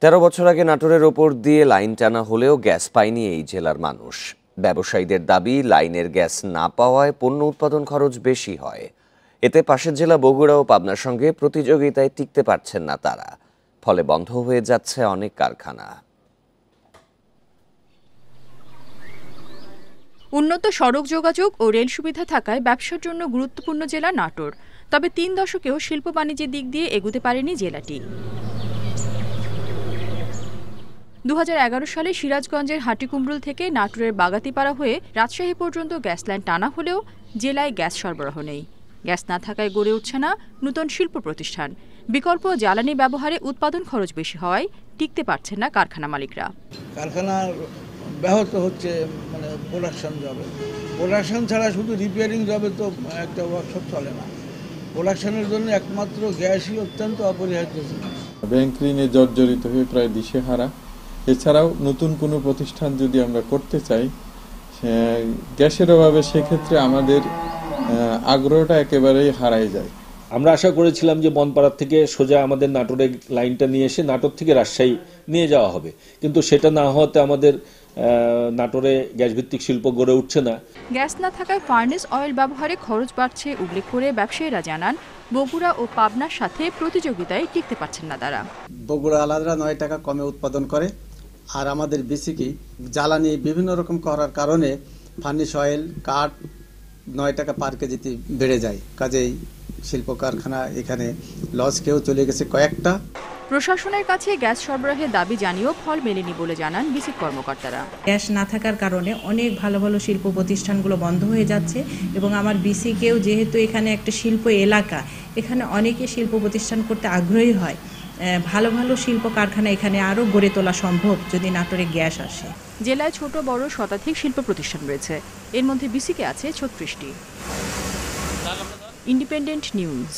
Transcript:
13 বছর আগে নাটোরের ওপর দিয়ে লাইন টানা হলেও গ্যাস পায়নি এই জেলার মানুষ। ব্যবসায়ীদের দাবি, লাইনের গ্যাস না পাওয়ায় পণ্য উৎপাদন খরচ বেশি হয়। এতে পাশের জেলা বগুড়া ও পাবনার সঙ্গে প্রতিযোগিতায় টিকতে পারছেন না তারা। ফলে বন্ধ হয়ে যাচ্ছে অনেক কারখানা। উন্নত সড়ক যোগাযোগ ও রেল সুবিধা থাকায় ব্যবসার জন্য গুরুত্বপূর্ণ জেলা নাটোর। তবে 3 দশকেও শিল্প বাণিজ্যের দিক দিয়ে এগুতে পারেনি জেলাটি। 2011 সালে সিরাজগঞ্জের হাটিকুমরুল থেকে নাটোরের বাগাতিপাড়া হয়ে রাজশাহী পর্যন্ত গ্যাস লাইন টানা হলেও জেলায় গ্যাস সরবরাহ নেই। গ্যাস না থাকায় গড়ে উঠছে না নতুন শিল্প প্রতিষ্ঠান। বিকল্প জ্বালানি ব্যবহারে উৎপাদন খরচ বেশি হওয়ায় টিকতে পারছেন না কারখানা মালিকরা। কারখানার ব্যাহত হচ্ছে, প্রোডাকশন জবে, প্রোডাকশন ছাড়া শুধু রিপেয়ারিং জবে তো একটা ওয়ার্কশপ চলে না। প্রোডাকশনের জন্য একমাত্র গ্যাসই অত্যন্ত অপরিহার্য। ব্যাংক ঋণে জর্জরিত হয়ে প্রায় দিশেহারা। এছাড়াও নতুন কোনো প্রতিষ্ঠান যদি আমরা করতে চাই গ্যাসের অভাবে, সেক্ষেত্রে আমাদের আগ্রহটা একেবারেই হারায় যায়। আমরা আশা করেছিলাম যে বনপাড়ার থেকে সোজা আমাদের নাটোরের লাইনটা নিয়ে এসে নাটোর থেকে রাজশাহী নিয়ে যাওয়া হবে, কিন্তু সেটা না হওয়াতে আমাদের নাটোরে গ্যাস ভিত্তিক শিল্প গড়ে উঠছে না। গ্যাস না থাকায় ফার্নেস অয়েল ব্যবহারে খরচ বাড়ছে উল্লেখ করে ব্যবসায়ীরা জানান, বগুড়া ও পাবনার সাথে প্রতিযোগিতায় টিকতে পারছেন না তারা। বগুড়া আলাদা 9 টাকা কমে উৎপাদন করে, আর আমাদের বিসিকি জ্বালানি বিভিন্ন রকম করার কারণে ফার্নেস অয়েল কাঠ 9 টাকা পার কেজিতে বেড়ে যায়। কাজেই শিল্প কারখানা এখানে লস খেয়েও চলে গেছে কয়েকটা। প্রশাসনের কাছে গ্যাস সরবরাহের দাবি জানিয়েও ফল মেলেনি বলে জানান বিসিক কর্মকর্তারা। গ্যাস না থাকার কারণে অনেক ভালো ভালো শিল্প প্রতিষ্ঠানগুলো বন্ধ হয়ে যাচ্ছে এবং আমার বিসিকেও যেহেতু এখানে একটা শিল্প এলাকা, এখানে অনেকে শিল্প প্রতিষ্ঠান করতে আগ্রহী হয়। ভালো ভালো শিল্প কারখানা এখানে আরও গড়ে তোলা সম্ভব যদি নাটোরে গ্যাস আসে। জেলায় ছোট বড় শতাধিক শিল্প প্রতিষ্ঠান রয়েছে, এর মধ্যে বিসিকে আছে 36টি। Independent news.